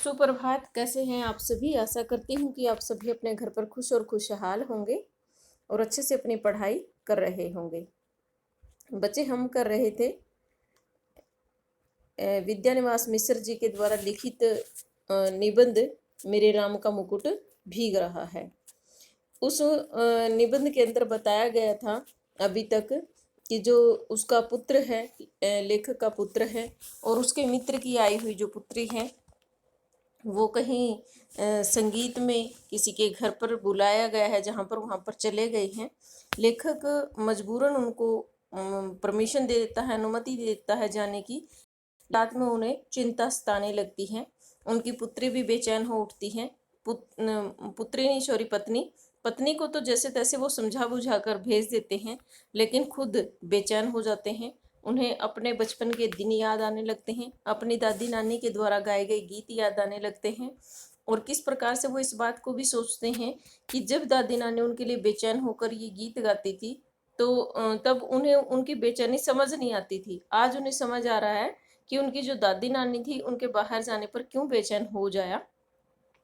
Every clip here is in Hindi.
सुप्रभात। कैसे हैं आप सभी? आशा करती हूँ कि आप सभी अपने घर पर खुश और खुशहाल होंगे और अच्छे से अपनी पढ़ाई कर रहे होंगे। बच्चे, हम कर रहे थे विद्यानिवास मिश्र जी के द्वारा लिखित निबंध मेरे राम का मुकुट भीग रहा है। उस निबंध के अंदर बताया गया था अभी तक कि जो उसका पुत्र है, लेखक का पुत्र है और उसके मित्र की आई हुई जो पुत्री है, वो कहीं संगीत में किसी के घर पर बुलाया गया है, जहाँ पर वहाँ पर चले गए हैं। लेखक मजबूरन उनको परमिशन दे देता है, अनुमति दे देता है जाने की। रात में उन्हें चिंता सताने लगती है, उनकी पुत्री भी बेचैन हो उठती है। पुत्री नहीं, सॉरी, पत्नी को तो जैसे तैसे वो समझा बुझा कर भेज देते हैं, लेकिन खुद बेचैन हो जाते हैं। उन्हें अपने बचपन के दिन याद आने लगते हैं, अपनी दादी नानी के द्वारा गाए गए गीत याद आने लगते हैं। और किस प्रकार से वो इस बात को भी सोचते हैं कि जब दादी नानी उनके लिए बेचैन होकर ये गीत गाती थी तो तब उन्हें उनकी बेचैनी समझ नहीं आती थी। आज उन्हें समझ आ रहा है कि उनकी जो दादी नानी थी, उनके बाहर जाने पर क्यों बेचैन हो जाया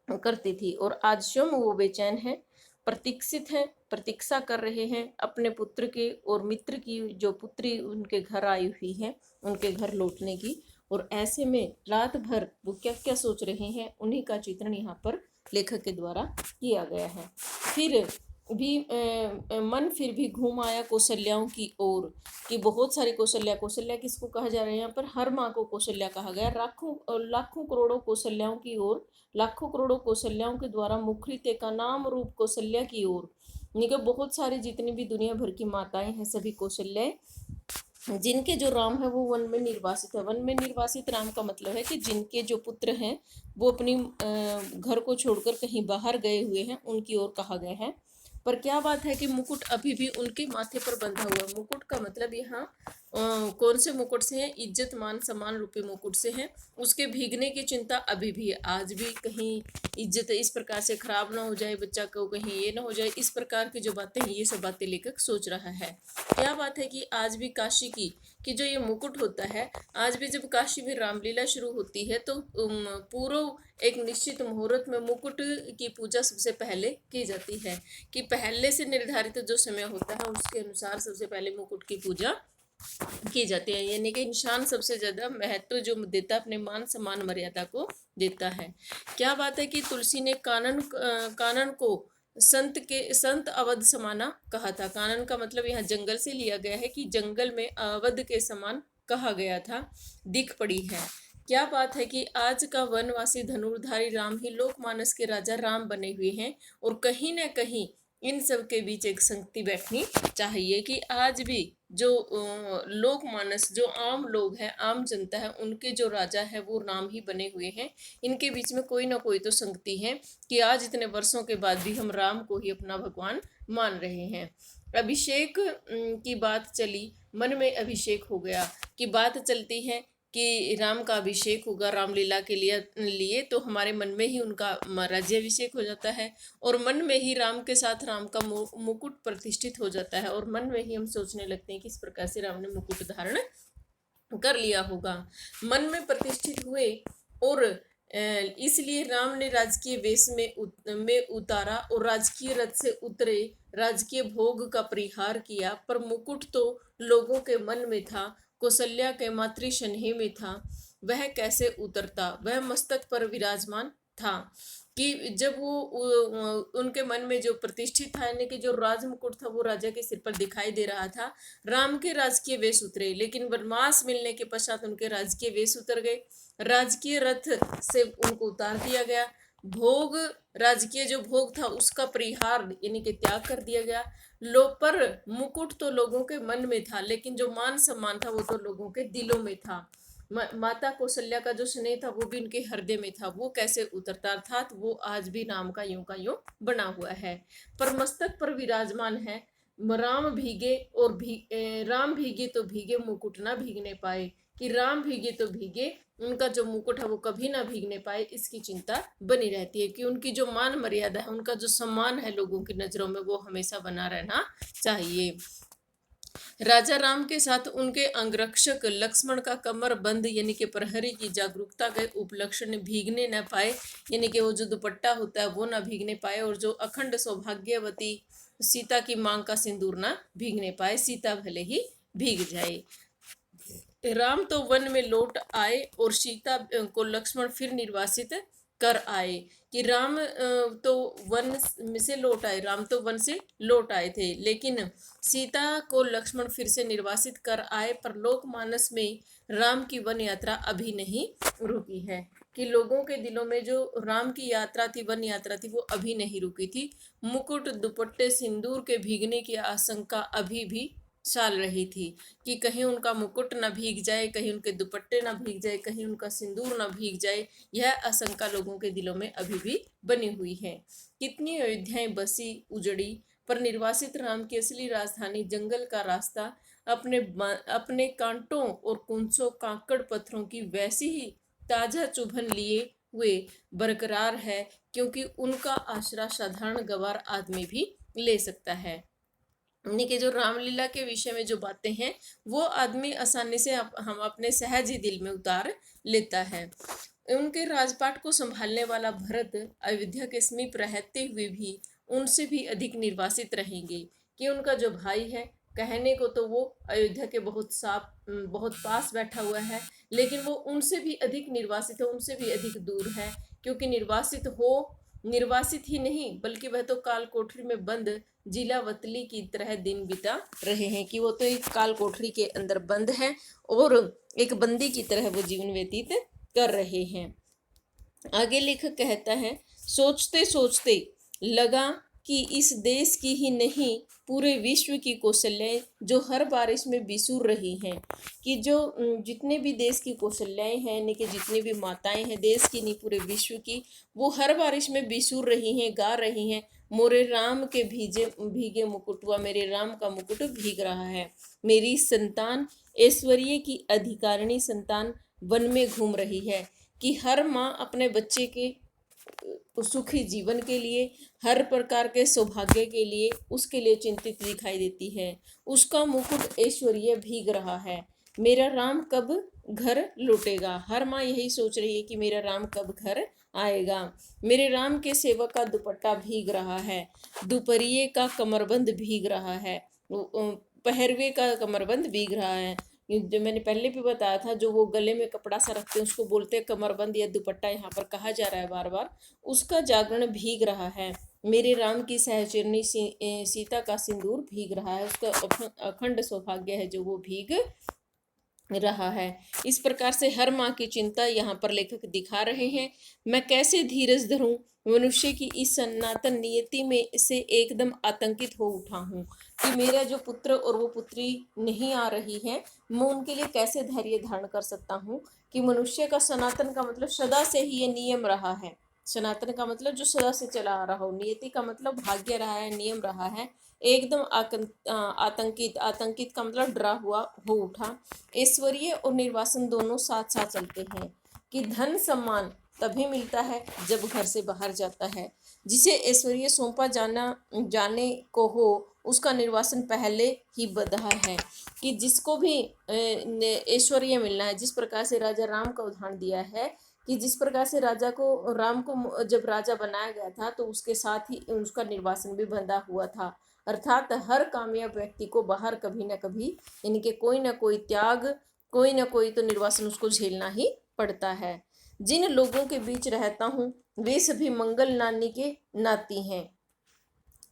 करती थी। और आज स्वयं वो बेचैन है, प्रतीक्षित हैं, प्रतीक्षा कर रहे हैं अपने पुत्र के और मित्र की, जो पुत्री उनके घर आई हुई है, उनके घर लौटने की। और ऐसे में रात भर वो क्या क्या सोच रहे हैं, उन्हीं का चित्रण यहाँ पर लेखक के द्वारा किया गया है। फिर भी मन फिर भी घूम आया कौशल्याओं की ओर, कि बहुत सारी कौशल्या किसको कहा जा रहा है यहाँ पर? हर माँ को कौशल्या कहा गया। लाखों करोड़ों कौशल्याओं की ओर, लाखों करोड़ों कौशल्याओं के द्वारा मुखरित का नाम रूप कौशल्या की ओर। यानी बहुत सारी जितनी भी दुनिया भर की माताएं हैं, सभी कौशल्याएं, जिनके जो राम है वो वन में निर्वासित है। वन में निर्वासित राम का मतलब है कि जिनके जो पुत्र हैं वो अपनी घर को छोड़कर कहीं बाहर गए हुए हैं, उनकी ओर कहा गया है। पर क्या बात है कि मुकुट अभी भी उनके माथे पर बंधा हुआ। मुकुट का मतलब यहाँ कौन से मुकुट से है? इज्जत मान सम्मान रूपी मुकुट से है। उसके भीगने की चिंता अभी भी है। आज भी कहीं इज्जत इस प्रकार से खराब ना हो जाए, बच्चा को कहीं ये ना हो जाए, इस प्रकार की जो बातें हैं, ये सब बातें लेखक सोच रहा है। क्या बात है कि आज भी काशी की जो ये मुकुट होता है, आज भी जब काशी में रामलीला शुरू होती है तो पूर्व एक निश्चित मुहूर्त में मुकुट की पूजा सबसे पहले की जाती है। कि पहले से निर्धारित जो समय होता है उसके अनुसार सबसे पहले मुकुट की पूजा की जाती है। यानी कि इंसान सबसे ज्यादा महत्व जो देता है अपने मान सम्मान मर्यादा को देता है। क्या बात है कि तुलसी ने कानन को संत अवध समाना कहा था। कानन का मतलब यहाँ जंगल से लिया गया है, कि जंगल में अवध के समान कहा गया था, दिख पड़ी है। क्या बात है कि आज का वनवासी धनुर्धारी राम ही लोकमानस के राजा राम बने हुए हैं। और कहीं ना कहीं इन सब के बीच एक संगति बैठनी चाहिए, कि आज भी जो लोकमानस, जो आम लोग हैं, आम जनता है, उनके जो राजा है वो राम ही बने हुए हैं। इनके बीच में कोई ना कोई तो संगति है, कि आज इतने वर्षों के बाद भी हम राम को ही अपना भगवान मान रहे हैं। अभिषेक की बात चली, मन में अभिषेक हो गया, कि बात चलती है कि राम का अभिषेक होगा रामलीला के लिए तो हमारे मन में ही उनका राज्याभिषेक हो जाता है, और मन में ही राम के साथ राम का मुकुट प्रतिष्ठित हो जाता है, और मन में ही हम सोचने लगते हैं कि इस प्रकार से राम ने मुकुट धारण कर लिया होगा। मन में प्रतिष्ठित हुए और इसलिए राम ने राजकीय वेश में उतारा और राजकीय रथ से उतरे, राजकीय भोग का परिहार किया। पर मुकुट तो लोगों के मन में था, कौशल्या के मातृ स्नेह में था, वह कैसे उतरता? वह मस्तक पर विराजमान था। कि जब वो उनके मन में जो प्रतिष्ठित था, यानी कि जो राज मुकुट था वो राजा के सिर पर दिखाई दे रहा था, राम के राजकीय वेश उतरे, लेकिन वनवास मिलने के पश्चात उनके राजकीय वेश उतर गए, राजकीय रथ से उनको उतार दिया गया, भोग, राजकीय जो भोग था उसका परिहार यानी कि त्याग कर दिया गया। पर मुकुट तो लोगों के मन में था, लेकिन जो मान सम्मान था वो तो लोगों के दिलों में था। माता कौशल्या का जो स्नेह था वो भी उनके हृदय में था, वो कैसे उतरता? अर्थात वो आज भी राम का यूं बना हुआ है, पर मस्तक पर विराजमान है। राम भीगे तो भीगे, मुकुट ना भीगने पाए, कि राम भीगे तो भीगे, उनका जो मुकुट है वो कभी ना भीगने पाए, इसकी चिंता बनी रहती है। कि उनकी जो मान मर्यादा है, उनका जो सम्मान है लोगों की नजरों में, वो हमेशा बना रहना चाहिए। राजा राम के साथ उनके अंगरक्षक लक्ष्मण का कमर बंद यानी कि प्रहरी की जागरूकता के उपलक्ष्य ने भीगने न पाए, यानी कि वो जो दुपट्टा होता है वो ना भीगने पाए, और जो अखंड सौभाग्यवती सीता की मांग का सिंदूर ना भीगने पाए, सीता भले ही भीग जाए। राम तो वन में लौट आए और सीता को लक्ष्मण फिर निर्वासित कर आए। कि राम तो वन में से लौट आए, राम तो वन से लौट आए थे, लेकिन सीता को लक्ष्मण फिर से निर्वासित कर आए, पर लोकमानस में राम की वन यात्रा अभी नहीं रुकी है। कि लोगों के दिलों में जो राम की यात्रा थी, वन यात्रा थी, वो अभी नहीं रुकी थी। मुकुट दुपट्टे सिंदूर के भीगने की आशंका अभी भी साल रही थी, कि कहीं उनका मुकुट ना भीग जाए, कहीं उनके दुपट्टे ना भीग जाए, कहीं उनका सिंदूर ना भीग जाए। यह आशंका लोगों के दिलों में अभी भी बनी हुई है। कितनी अयोध्याएं बसी उजड़ी, पर निर्वासित राम की असली राजधानी जंगल का रास्ता अपने कांटों और कुंसों कांकड़ पत्थरों की वैसी ही ताजा चुभन लिए हुए बरकरार है, क्योंकि उनका आश्रय साधारण गवार आदमी भी ले सकता है। यानी कि जो रामलीला के विषय में जो बातें हैं वो आदमी आसानी से हम अपने सहज ही दिल में उतार लेता है। उनके राजपाट को संभालने वाला भरत अयोध्या के समीप रहते हुए भी उनसे भी अधिक निर्वासित रहेंगे। कि उनका जो भाई है, कहने को तो वो अयोध्या के बहुत पास बैठा हुआ है, लेकिन वो उनसे भी अधिक निर्वासित है, उनसे भी अधिक दूर है। क्योंकि निर्वासित ही नहीं बल्कि वह तो काल कोठरी में बंद जिलावतली की तरह दिन बिता रहे हैं। कि वो तो एक काल कोठरी के अंदर बंद है और एक बंदी की तरह वो जीवन व्यतीत कर रहे हैं। आगे लेखक कहता है, सोचते सोचते लगा कि इस देश की ही नहीं पूरे विश्व की कौशल्याएं जो हर बारिश में बिसूर रही हैं। कि जो जितने भी देश की कौशल्याएं हैं, यानी कि जितनी भी माताएं हैं देश की नहीं पूरे विश्व की, वो हर बारिश में बिसूर रही हैं, गा रही हैं, मोरे राम के भीगे मुकुटवा, मेरे राम का मुकुट भीग रहा है। मेरी संतान ऐश्वर्य की अधिकारिणी संतान वन में घूम रही है। कि हर माँ अपने बच्चे के सुखी जीवन के लिए, हर प्रकार के सौभाग्य के लिए उसके लिए चिंतित दिखाई देती है। उसका मुकुट ऐश्वर्य भीग रहा है, मेरा राम कब घर लौटेगा। हर माँ यही सोच रही है कि मेरा राम कब घर आएगा। मेरे राम के सेवक का दुपट्टा भीग रहा है, दोपहरिए का कमरबंद भीग रहा है, पहरवे का कमरबंद भीग रहा है। जो मैंने पहले भी बताया था, जो वो गले में कपड़ा सा रखते हैं उसको बोलते हैं कमरबंद या दुपट्टा, यहाँ पर कहा जा रहा है बार बार, उसका जागरण भीग रहा है। मेरे राम की सहचरनी सीता का सिंदूर भीग रहा है, उसका अखंड सौभाग्य है जो वो भीग रहा है। इस प्रकार से हर माँ की चिंता यहाँ पर लेखक दिखा रहे हैं। मैं कैसे धीरज धरूं, मनुष्य की इस सनातन नियति में से एकदम आतंकित हो उठा हूँ। कि मेरा जो पुत्र और वो पुत्री नहीं आ रही है, मैं उनके लिए कैसे धैर्य धारण कर सकता हूँ। कि मनुष्य का सनातन का मतलब सदा से ही ये नियम रहा है। सनातन का मतलब जो सदा से चला आ रहा हो, नियति का मतलब भाग्य रहा है, नियम रहा है। एकदम आतंकित का मतलब डरा हुआ हो उठा। ऐश्वर्य और निर्वासन दोनों साथ साथ चलते हैं। कि धन सम्मान तभी मिलता है जब घर से बाहर जाता है। जिसे ऐश्वर्य सौंपा जाने को हो उसका निर्वासन पहले ही बंधा है। कि जिसको भी ऐश्वर्य मिलना है, जिस प्रकार से राजा राम का उदाहरण दिया है, कि जिस प्रकार से राम को जब राजा बनाया गया था तो उसके साथ ही उसका निर्वासन भी बंधा हुआ था। अर्थात हर कामयाब व्यक्ति को बाहर कभी ना कभी, यानी कि कोई ना कोई त्याग, कोई ना कोई तो निर्वासन उसको झेलना ही पड़ता है। जिन लोगों के बीच रहता हूँ वे सभी मंगल नानी के नाती हैं,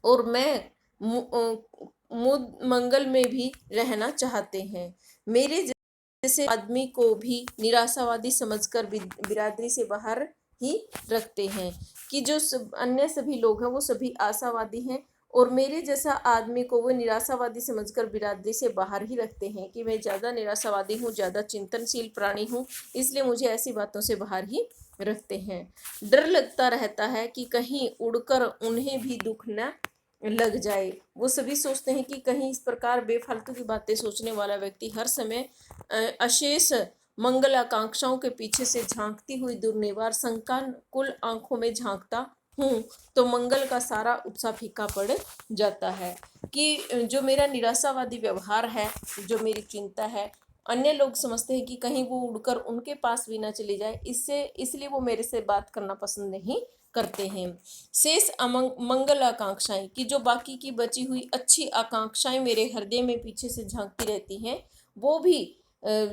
और मैं मंगल में भी रहना चाहते हैं। मेरे जैसे आदमी को भी निराशावादी समझकर बिरादरी से बाहर ही रखते हैं। कि जो अन्य सभी लोग हैं वो सभी आशावादी हैं, और मेरे जैसा आदमी को वो निराशावादी समझकर बिरादरी से बाहर ही रखते हैं। कि मैं ज़्यादा निराशावादी हूँ, ज़्यादा चिंतनशील प्राणी हूँ, इसलिए मुझे ऐसी बातों से बाहर ही रखते हैं। डर लगता रहता है कि कहीं उड़कर उन्हें भी दुख न लग जाए। वो सभी सोचते हैं कि कहीं इस प्रकार बेफालतू की बातें सोचने वाला व्यक्ति हर समय अशेष मंगल आकांक्षाओं के पीछे से झांकती हुई दुर्निवार शंका कुल आंखों में झांकता हूँ तो मंगल का सारा उत्साह फीका पड़ जाता है। कि जो मेरा निराशावादी व्यवहार है, जो मेरी चिंता है, अन्य लोग समझते हैं कि कहीं वो उड़कर उनके पास भी ना चली जाए, इसलिए वो मेरे से बात करना पसंद नहीं करते हैं। शेष मंगल आकांक्षाएं, कि जो बाकी की बची हुई अच्छी आकांक्षाएं मेरे हृदय में पीछे से झांकती रहती हैं, वो भी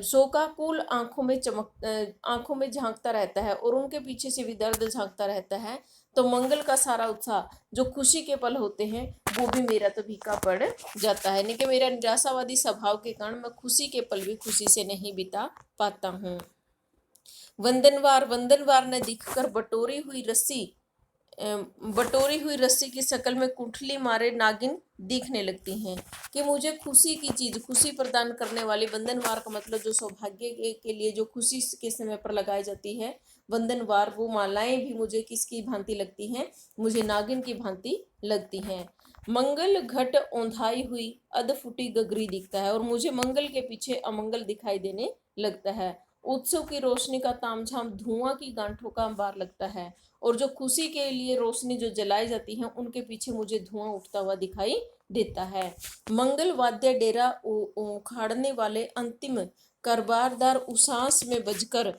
शोकाकुल आंखों में झांकता रहता है और उनके पीछे से भी दर्द झांकता रहता है। तो मंगल का सारा उत्साह, जो खुशी के पल होते हैं, वो भी मेरा तो फीका पड़ जाता है। यानी कि मेरा निराशावादी स्वभाव के कारण मैं खुशी के पल भी खुशी से नहीं बिता पाता हूँ। वंदनवार ने दिखकर बटोरी हुई रस्सी की शक्ल में कुंठली मारे नागिन दिखने लगती हैं। कि मुझे खुशी की चीज, खुशी प्रदान करने वाली, वंदनवार का मतलब जो सौभाग्य के लिए जो खुशी के समय पर लगाई जाती है वंदनवार, वो मालाएं भी मुझे किसकी भांति लगती हैं, मुझे नागिन की भांति लगती हैं। मंगल घट औंधाई हुई अधफुटी गगरी दिखता है और मुझे मंगल के पीछे अमंगल दिखाई देने लगता है। उत्सव की रोशनी का तामझाम धुआं की गांठों का अंबार लगता है और जो खुशी के लिए रोशनी जो जलाई जाती है उनके पीछे मुझे धुआं उठता हुआ दिखाई देता है। मंगल वाद्य डेरा उखाड़ने वाले अंतिम करबारदार उसास में बजकर,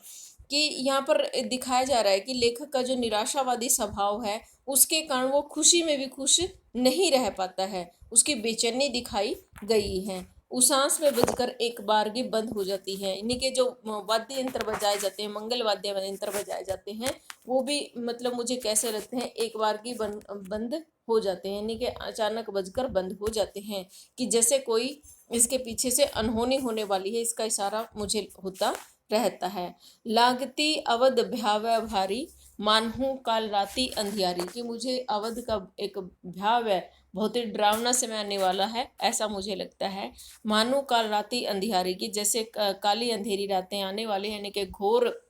कि यहाँ पर दिखाया जा रहा है कि लेखक का जो निराशावादी स्वभाव है उसके कारण वो खुशी में भी खुश नहीं रह पाता है, उसकी बेचैनी दिखाई गई है। उसास में बजकर एक बारगी बंद हो जाती है। इन्हीं के जो वाद्य यंत्र बजाए जाते हैं, मंगल वाद्य यंत्र बजाए जाते हैं, वो भी मतलब मुझे कैसे लगते हैं, एक बारगी बंद हो जाते हैं, यानी कि अचानक बजकर बंद हो जाते हैं, कि जैसे कोई इसके पीछे से अनहोनी होने वाली है, इसका इशारा मुझे होता रहता है। लागती अवध भयावह भारी, मानहूँ काल राती अंधियारी, कि मुझे अवध का एक भयावह बहुत ही डरावना समय आने वाला है, ऐसा मुझे लगता है। मानो काल राती अंधियारी, की जैसे काली अंधेरी रातें आने वाली हैं, यानी कि घोर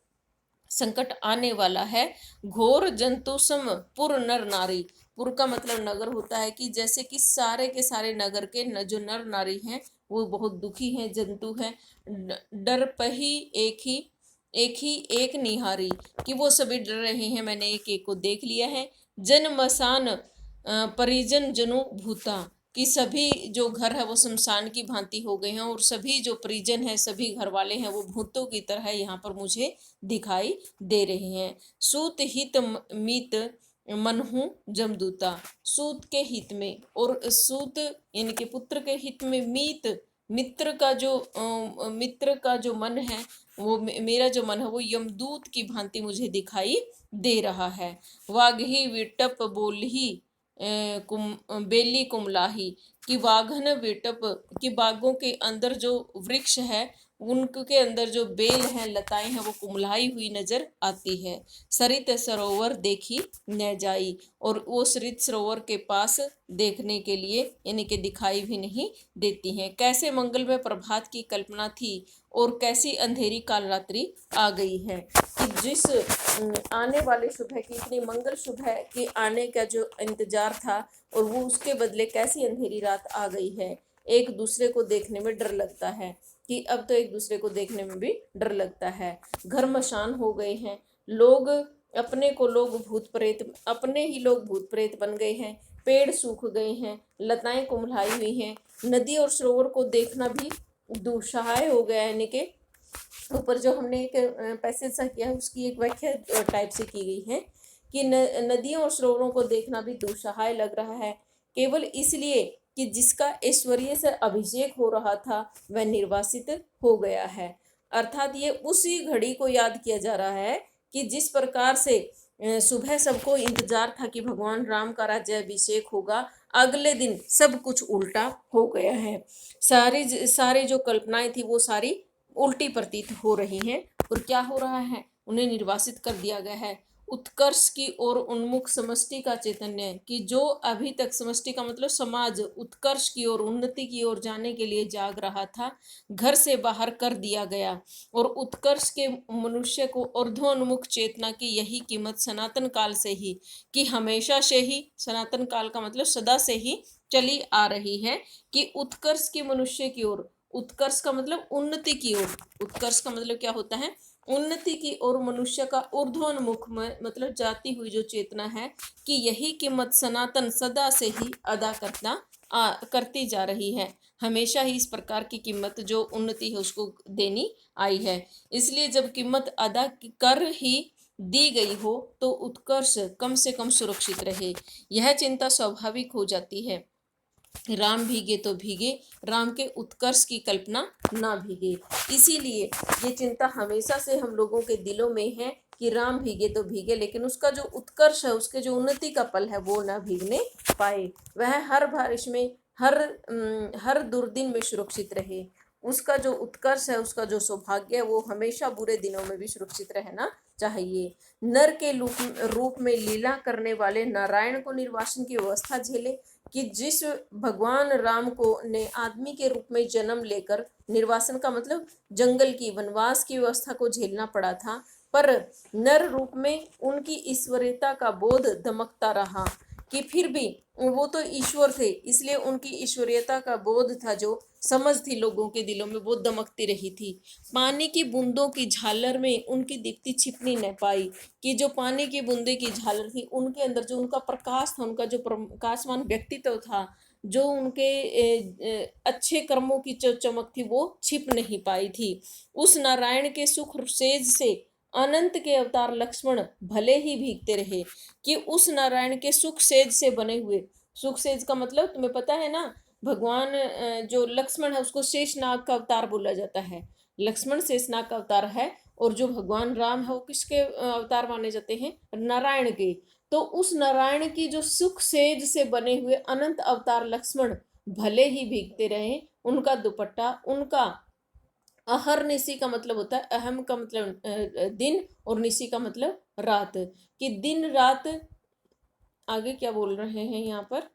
संकट आने वाला है। घोर जंतु सम पुर नर नारी, पुर का मतलब नगर होता है, कि जैसे कि सारे के सारे नगर के जो नर नारी हैं वो बहुत दुखी हैं, जंतु हैं। डर पही एक निहारी, कि वो सभी डर रहे हैं, मैंने एक एक को देख लिया है। जन मसान परिजन जनु भूता, कि सभी जो घर है वो शमशान की भांति हो गए हैं और सभी जो परिजन है, सभी घर वाले हैं, वो भूतों की तरह यहाँ पर मुझे दिखाई दे रहे हैं। सूत हित मीत मनहु जमदूता, सूत के हित में, और सूत यानी कि पुत्र के हित में, मित्र का जो मन है, वो मेरा जो मन है वो यमदूत की भांति मुझे दिखाई दे रहा है। वाघही विटप बोलही बेली कुमलाही, कि वाघन विटप, कि बागों के अंदर जो वृक्ष है उनके अंदर जो बेल हैं, लताएं हैं, वो कुमलाई हुई नजर आती है। सरित सरोवर देखी न जाई, और वो सरित सरोवर के पास देखने के लिए यानी कि दिखाई भी नहीं देती हैं। कैसे मंगल में प्रभात की कल्पना थी और कैसी अंधेरी काल रात्रि आ गई है, कि जिस आने वाले सुबह की, इतनी मंगल सुबह के आने का जो इंतजार था और वो उसके बदले कैसी अंधेरी रात आ गई है। एक दूसरे को देखने में डर लगता है, कि अब तो एक दूसरे को देखने में भी डर लगता है। घर मशान हो गए हैं, लोग अपने ही लोग भूत प्रेत बन गए हैं। पेड़ सूख गए हैं, लताएं कुम्हलाई हुई हैं, नदी और सरोवर को देखना भी दुस्सहाय हो गया है। यानी कि ऊपर जो हमने एक पैसेज सा किया है उसकी एक व्याख्या टाइप से की गई है, कि नदियों और सरोवरों को देखना भी दुस्सहाय लग रहा है, केवल इसलिए कि जिसका ऐश्वर्य से अभिषेक हो रहा था वह निर्वासित हो गया है। अर्थात ये उसी घड़ी को याद किया जा रहा है कि जिस प्रकार से सुबह सबको इंतजार था कि भगवान राम का राज्याभिषेक होगा, अगले दिन सब कुछ उल्टा हो गया है। सारी जो कल्पनाएं थी वो सारी उल्टी प्रतीत हो रही हैं। और क्या हो रहा है, उन्हें निर्वासित कर दिया गया है। उत्कर्ष की ओर उन्मुख समष्टि का चैतन्य, कि जो अभी तक समष्टि का मतलब समाज उत्कर्ष की ओर, उन्नति की ओर जाने के लिए जाग रहा था, घर से बाहर कर दिया गया। और उत्कर्ष के मनुष्य को ऊर्ध्वोन्मुख चेतना की यही कीमत सनातन काल से ही, कि हमेशा से ही, सनातन काल का मतलब सदा से ही चली आ रही है, कि उत्कर्ष के मनुष्य की ओर, उत्कर्ष का मतलब उन्नति की ओर, उत्कर्ष का मतलब क्या होता है, उन्नति की ओर मनुष्य का ऊर्ध्वोन्मुख में मतलब जाती हुई जो चेतना है कि यही कीमत सनातन सदा से ही अदा करती जा रही है। हमेशा ही इस प्रकार की कीमत जो उन्नति है उसको देनी आई है। इसलिए जब कीमत अदा कर ही दी गई हो तो उत्कर्ष कम से कम सुरक्षित रहे, यह चिंता स्वाभाविक हो जाती है। राम भीगे तो भीगे, राम के उत्कर्ष की कल्पना ना भीगे। इसीलिए ये चिंता हमेशा से हम लोगों के दिलों में है कि राम भीगे तो भीगे, लेकिन उसका जो उत्कर्ष है, उसके जो उन्नति का पल है वो ना भीगने पाए। वह हर बारिश में, हर दुर्दिन में सुरक्षित रहे। उसका जो उत्कर्ष है, उसका जो सौभाग्य है, वो हमेशा बुरे दिनों में भी सुरक्षित रहना चाहिए। नर के रूप में लीला करने वाले नारायण को निर्वासन की व्यवस्था झेले कि जिस भगवान राम को ने आदमी के रूप में जन्म लेकर, निर्वासन का मतलब जंगल की वनवास की व्यवस्था को झेलना पड़ा था, पर नर रूप में उनकी ईश्वरीयता का बोध दमकता रहा कि फिर भी वो तो ईश्वर थे, इसलिए उनकी ईश्वरीयता का बोध था, जो समझ थी लोगों के दिलों में, वो दमकती रही थी। पानी की बूंदों की झालर में उनकी दीप्ति छिपनी न पाई कि जो पानी की बूंदे की झालर थी, उनके अंदर जो उनका प्रकाश था, उनका जो प्रकाशमान व्यक्तित्व था, जो उनके अच्छे कर्मों की जो चमक थी, वो छिप नहीं पाई थी। उस नारायण के सुख सेज से अनंत के अवतार लक्ष्मण भले ही भीगते रहे कि उस नारायण के सुख सेज से बने हुए, सुख सेज का मतलब तुम्हें पता है ना, भगवान जो लक्ष्मण है उसको शेषनाग का अवतार बोला जाता है। लक्ष्मण शेषनाग का अवतार है, और जो भगवान राम है वो किसके अवतार माने जाते हैं? नारायण के। तो उस नारायण की जो सुख सेज से बने हुए अनंत अवतार लक्ष्मण भले ही भीगते रहे, उनका दुपट्टा, उनका अहर निसी का मतलब होता है, अहम का मतलब दिन और निसी का मतलब रात, कि दिन रात, आगे क्या बोल रहे हैं यहाँ पर,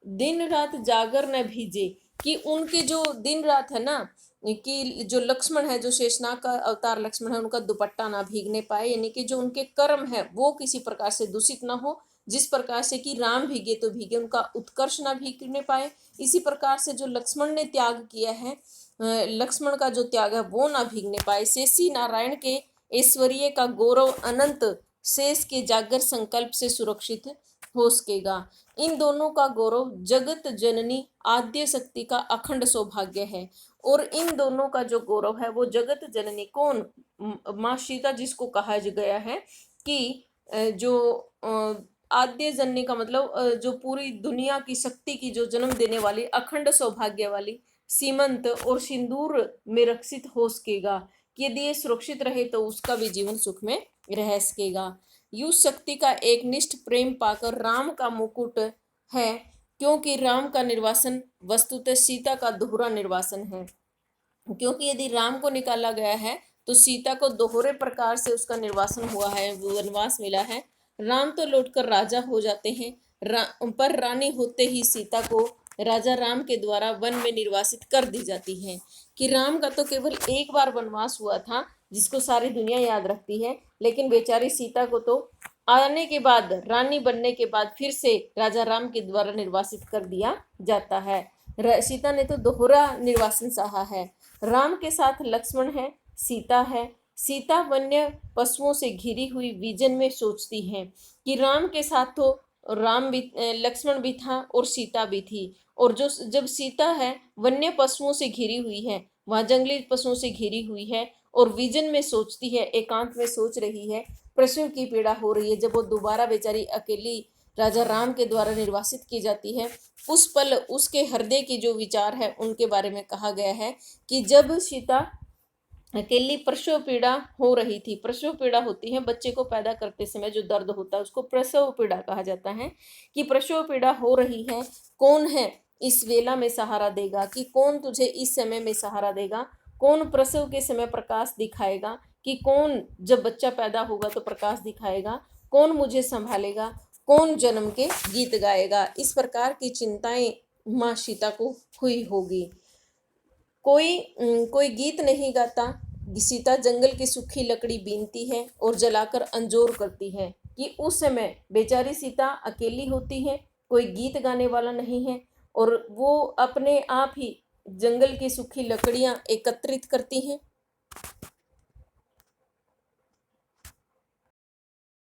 दिन रात जागर न भीजे, कि उनके जो दिन रात है ना, कि जो लक्ष्मण है, जो शेषनाग का अवतार लक्ष्मण है, उनका दुपट्टा ना भीगने पाए, यानी कि जो उनके कर्म है वो किसी प्रकार से दूषित ना हो। जिस प्रकार से कि राम भीगे तो भीगे, उनका उत्कर्ष ना भीगने पाए, इसी प्रकार से जो लक्ष्मण ने त्याग किया है, लक्ष्मण का जो त्याग है वो ना भीगने पाए। शेषी नारायण के ऐश्वर्य का गौरव अनंत शेष के जागर संकल्प से सुरक्षित हो सकेगा। इन दोनों का गौरव जगत जननी आद्य शक्ति का अखंड सौभाग्य है, और इन दोनों का जो गौरव है वो जगत जननी कौन? माँ सीता, जिसको कहा गया है कि जो आद्य जननी का मतलब जो पूरी दुनिया की शक्ति की जो जन्म देने वाली, अखंड सौभाग्य वाली, सीमंत और सिंदूर में रक्षित हो सकेगा कि यदि ये सुरक्षित रहे तो उसका भी जीवन सुख में रह सकेगा। युग शक्ति का एक निष्ठ प्रेम पाकर राम का मुकुट है, क्योंकि राम का निर्वासन वस्तुतः सीता का दोहरा निर्वासन है। क्योंकि यदि राम को निकाला गया है तो सीता को दोहरे प्रकार से उसका निर्वासन हुआ है, वनवास मिला है। राम तो लौटकर राजा हो जाते हैं, पर रानी होते ही सीता को राजा राम के द्वारा वन में निर्वासित कर दी जाती है। कि राम का तो केवल एक बार वनवास हुआ था, जिसको सारी दुनिया याद रखती है, लेकिन बेचारी सीता को तो आने के बाद, रानी बनने के बाद फिर से राजा राम के द्वारा निर्वासित कर दिया जाता है। सीता ने तो दोहरा निर्वासन सहा है। राम के साथ लक्ष्मण है, सीता है। सीता वन्य पशुओं से घिरी हुई विजन में सोचती है कि राम के साथ तो राम भी, लक्ष्मण भी था और सीता भी थी, और जो जब सीता है वन्य पशुओं से घिरी हुई है, वह जंगली पशुओं से घिरी हुई है, और विजन में सोचती है, एकांत में सोच रही है, प्रसव की पीड़ा हो रही है। जब वो दोबारा बेचारी अकेली राजा राम के द्वारा निर्वासित की जाती है, उस पल उसके हृदय की जो विचार है उनके बारे में कहा गया है कि जब सीता अकेली प्रसव पीड़ा हो रही थी, प्रसव पीड़ा होती है बच्चे को पैदा करते समय जो दर्द होता है उसको प्रसव पीड़ा कहा जाता है, कि प्रसव पीड़ा हो रही है, कौन है इस वेला में सहारा देगा, कि कौन तुझे इस समय में सहारा देगा, कौन प्रसव के समय प्रकाश दिखाएगा, कि कौन जब बच्चा पैदा होगा तो प्रकाश दिखाएगा, कौन मुझे संभालेगा, कौन जन्म के गीत गाएगा। इस प्रकार की चिंताएं माँ सीता को हुई होगी। कोई गीत नहीं गाता, सीता जंगल की सूखी लकड़ी बीनती है और जलाकर अंजोर करती है, कि उस समय बेचारी सीता अकेली होती है, कोई गीत गाने वाला नहीं है, और वो अपने आप ही जंगल की सूखी लकड़ियां एकत्रित करती हैं